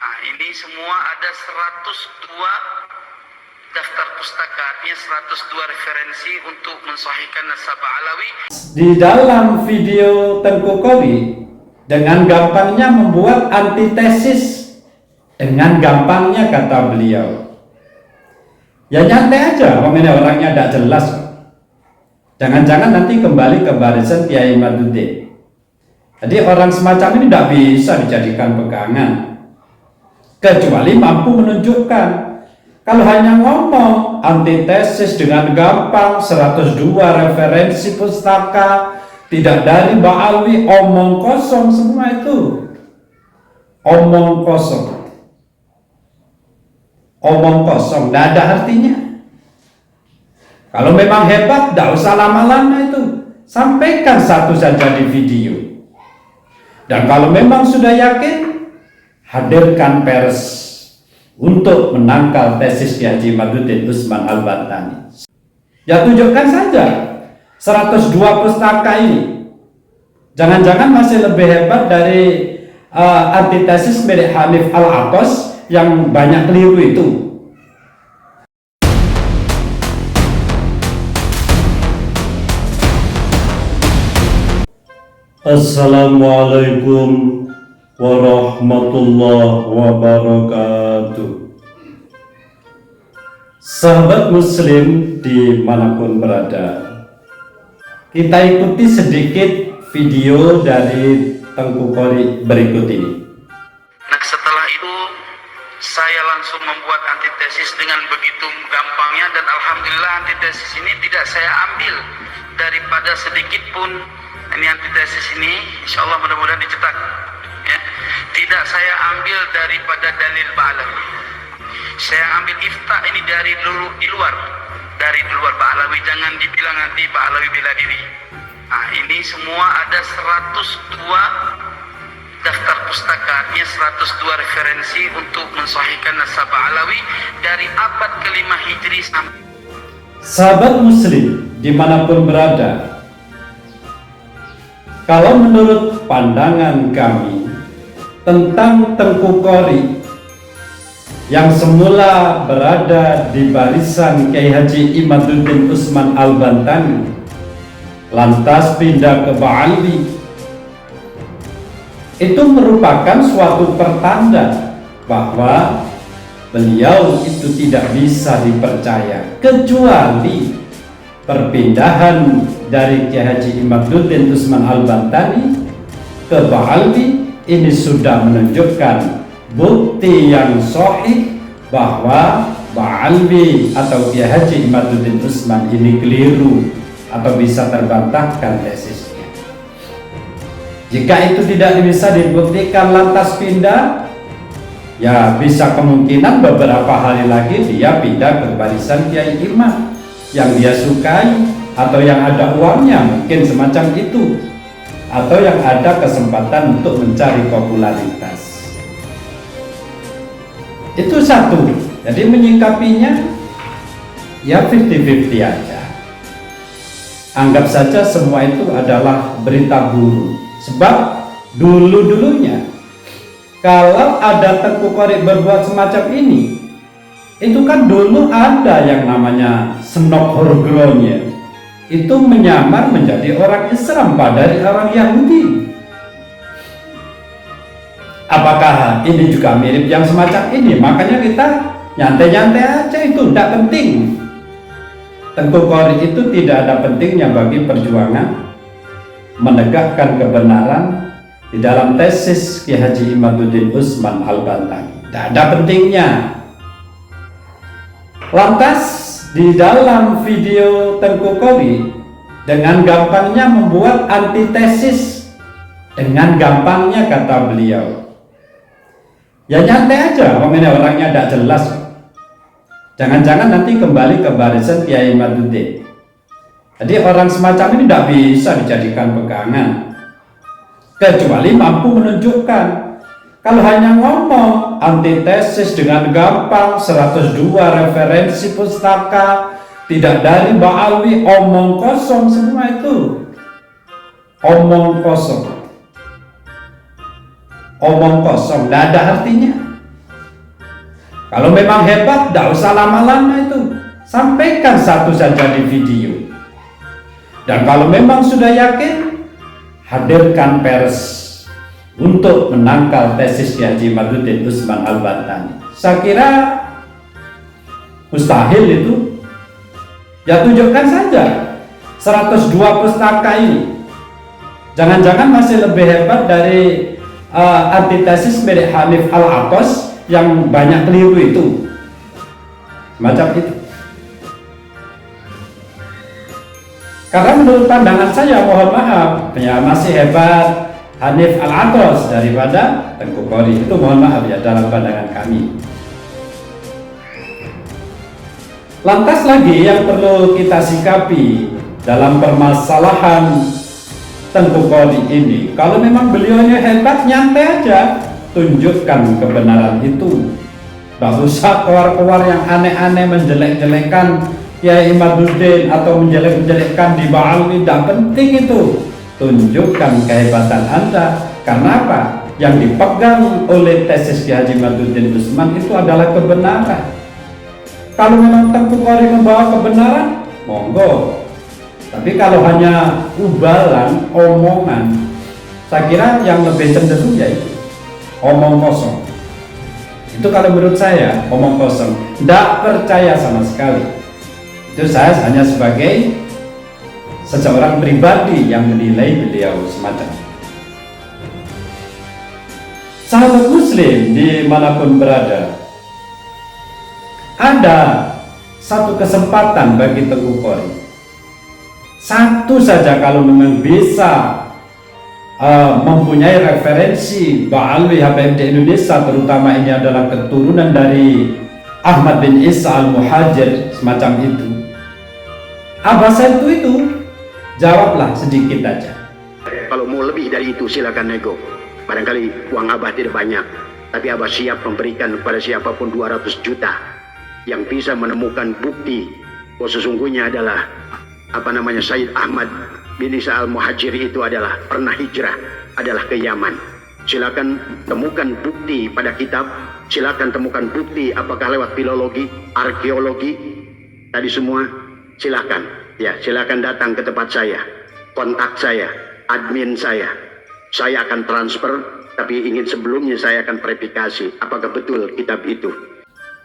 Nah, ini semua ada 102 daftar pustaka, artinya 102 referensi untuk mensahihkan nasabah alawi. Di dalam video Tengku Qori dengan gampangnya membuat antitesis, dengan gampangnya kata beliau. Ya nyantai aja, ini orangnya tidak jelas. Jangan-jangan nanti kembali ke barisan Kiai Imaduddin. Jadi orang semacam ini tidak bisa dijadikan pegangan, kecuali mampu menunjukkan. Kalau hanya ngomong antitesis dengan gampang, 102 referensi pustaka, tidak dari Ba'alwi, omong kosong semua itu. Omong kosong. Omong kosong, tidak ada artinya. Kalau memang hebat, tidak usah lama-lama itu. Sampaikan satu saja di video. Dan kalau memang sudah yakin, hadirkan pers untuk menangkal tesis Kiai Haji Imaduddin Utsman Al-Bantani. Ya tunjukkan saja 102 pustaka ini. Jangan-jangan masih lebih hebat dari antitesis milik Hanif Al-Atos yang banyak keliru itu. Assalamualaikum warahmatullahi wabarakatuh. Sahabat muslim dimanapun berada, kita ikuti sedikit video dari Tengku Qori berikut ini. Nah, setelah itu saya langsung membuat antitesis dengan begitu gampangnya, dan alhamdulillah antitesis ini tidak saya ambil daripada sedikit pun. Ini antitesis ini insya Allah mudah-mudahan dicetak ya. Tidak saya ambil daripada dalil Ba'alawi, saya ambil ifta ini dari luar Ba'alawi. Jangan dibilang nanti Ba'alawi bela diri. Nah, ini semua ada 102 daftar pustaka, artinya 102 referensi untuk mensahihkan nasabah alawi dari abad ke-5 Hijri sampai. Sahabat muslim dimanapun berada, kalau menurut pandangan kami tentang Tengku Qori yang semula berada di barisan Kiai Haji Imaduddin Utsman Al-Bantani, lantas pindah ke Ba'alwi, itu merupakan suatu pertanda bahwa beliau itu tidak bisa dipercaya, kecuali perpindahan dari Kiai Haji Imaduddin Utsman Al-Bantani ke Ba'alwi ini sudah menunjukkan bukti yang sahih bahwa Ba'alwi atau Kiai Haji Imaduddin Utsman ini keliru atau bisa terbantahkan tesisnya. Jika itu tidak bisa dibuktikan lantas pindah, ya bisa kemungkinan beberapa hari lagi dia pindah ke barisan Kiai Imam yang dia sukai atau yang ada uangnya, mungkin semacam itu, atau yang ada kesempatan untuk mencari popularitas. Itu satu. Jadi menyikapinya ya 50-50 aja. Anggap saja semua itu adalah berita buruk. Sebab dulu-dulunya kalau ada Tengku Qori berbuat semacam ini, itu kan dulu ada yang namanya Senok Horgronya, itu menyamar menjadi orang Islam padahal orang Yahudi. Apakah ini juga mirip yang semacam ini? Makanya kita nyantai-nyantai aja, itu tidak penting. Tengku Qori itu tidak ada pentingnya bagi perjuangan menegakkan kebenaran di dalam tesis Kiai Haji Imaduddin Utsman Al-Bantani. Tidak ada pentingnya. Lantas di dalam video Tengku Qori dengan gampangnya membuat antitesis, dengan gampangnya kata beliau. Ya nyantai aja, ini orangnya tidak jelas. Jangan-jangan nanti kembali ke barisan Kiai Imaduddin. Jadi orang semacam ini tidak bisa dijadikan pegangan, kecuali mampu menunjukkan. Kalau hanya ngomong antitesis dengan gampang, 102 referensi pustaka, tidak dari Ba'alwi, omong kosong semua itu. Omong kosong. Omong kosong, tidak ada artinya. Kalau memang hebat, tidak usah lama-lama itu. Sampaikan satu saja di video. Dan kalau memang sudah yakin, hadirkan pers untuk menangkal tesis Kiai Haji Imaduddin Usman Al-Bantani. Saya kira mustahil itu. Ya tunjukkan saja 102 pustaka ini. Jangan-jangan masih lebih hebat dari antitesis milik Hanif Al-Atos yang banyak keliru itu. Semacam itu. Karena menurut pandangan saya, mohon maaf, ya masih hebat Hanif Al-Atos daripada Tengku Qori. Itu mohon maaf ya dalam pandangan kami. Lantas lagi yang perlu kita sikapi dalam permasalahan Tengku Qori ini, kalau memang beliaunya hebat, nyantai aja, tunjukkan kebenaran itu. Gak usah keluar-keluar yang aneh-aneh, menjelek-jelekan Kiai Imaduddin atau menjelek-jelekkan di Ba'alwi. Tidak penting itu. Tunjukkan kehebatan Anda. Karena apa? Yang dipegang oleh tesis Kiai Haji Imaduddin Usman itu adalah kebenaran. Kalau memang Tengku Qori membawa kebenaran, monggo. Tapi kalau hanya ubalan, omongan, saya kira yang lebih cenderung yaitu omong kosong. Itu kalau menurut saya, omong kosong. Tidak percaya sama sekali. Itu saya hanya sebagai seseorang pribadi yang menilai beliau semacam. Sahabat muslim dimanapun berada, ada satu kesempatan bagi Tengku Qori. Satu saja kalau memang bisa mempunyai referensi Ba'alwi Habaib di Indonesia, terutama ini adalah keturunan dari Ahmad bin Isa Al-Muhajir, semacam itu. Abah itu jawablah sedikit aja. Kalau mau lebih dari itu silakan nego. Barangkali uang Abah tidak banyak, tapi Abah siap memberikan kepada siapapun 200 juta yang bisa menemukan bukti bahwa sesungguhnya adalah Sayyid Ahmad bin Isa Al-Muhajir itu adalah pernah hijrah, adalah ke Yaman. Silakan temukan bukti pada kitab, silakan temukan bukti apakah lewat filologi, arkeologi, tadi semua. Silakan, ya silakan datang ke tempat saya, kontak saya, admin saya akan transfer. Tapi ingin sebelumnya saya akan verifikasi apakah betul kitab itu.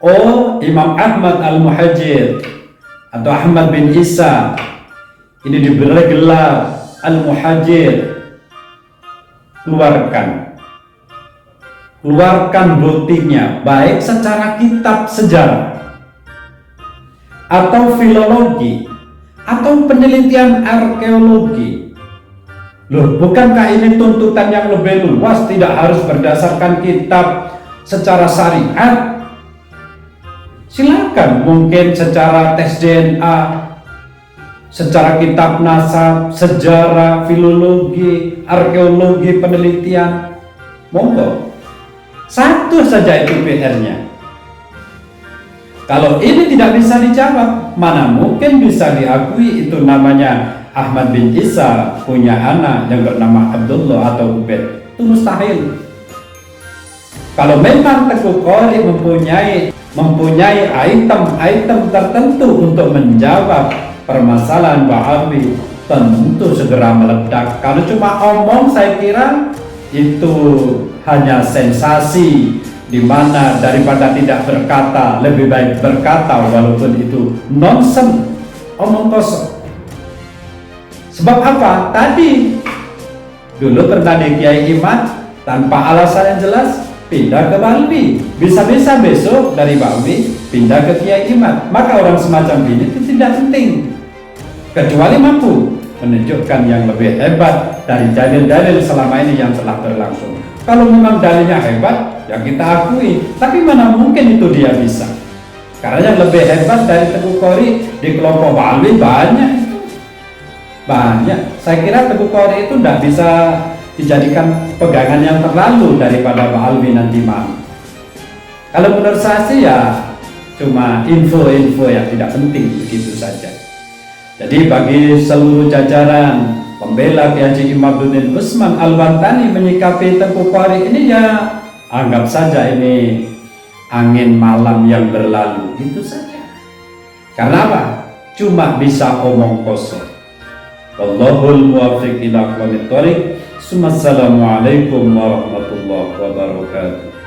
Oh, Imam Ahmad Al-Muhajir atau Ahmad bin Isa ini diberi gelar Al-Muhajir. Keluarkan buktinya, baik secara kitab sejarah atau filologi atau penelitian arkeologi. Loh, bukankah ini tuntutan yang lebih luas, tidak harus berdasarkan kitab secara syariat? Silakan, mungkin secara tes DNA, secara kitab nasab, sejarah, filologi, arkeologi, penelitian, monggo. Satu saja itu PR-nya. Kalau ini tidak bisa dijawab, mana mungkin bisa diakui itu namanya Ahmad bin Isa punya anak yang bernama Abdullah atau Ubaid. Itu mustahil. Kalau memang Tengku Qori mempunyai item tertentu untuk menjawab permasalahan Ba'alwi, tentu segera meledak. Kalau cuma omong, saya kira itu hanya sensasi, di mana daripada tidak berkata lebih baik berkata walaupun itu nonsen, omong kosong. Sebab apa? Tadi dulu pernah di Kiai Imad tanpa alasan yang jelas pindah ke Ba'alwi, bisa-bisa besok dari Ba'alwi pindah ke Kiai Imad. Maka orang semacam ini itu tidak penting, kecuali mampu menunjukkan yang lebih hebat dari dalil-dalil selama ini yang telah berlangsung. Kalau memang dalilnya hebat, ya kita akui. Tapi mana mungkin itu dia bisa? Karena yang lebih hebat dari Tengku Qori di kelompok Ba'alwi banyak. Saya kira Tengku Qori itu tidak bisa dijadikan pegangan yang terlalu daripada Ba'alwi nanti malam. Kalau menurut saya sih ya cuma info-info yang tidak penting, begitu saja. Jadi bagi seluruh jajaran pembela Kiai Haji Imaduddin Usman Al-Bantani menyikapi Tengku Qori ini, ya anggap saja ini angin malam yang berlalu, itu saja. Karena apa? Cuma bisa omong kosong. Wallahul muwaffiq ila aqwamit thoriq. Assalamualaikum warahmatullahi wabarakatuh.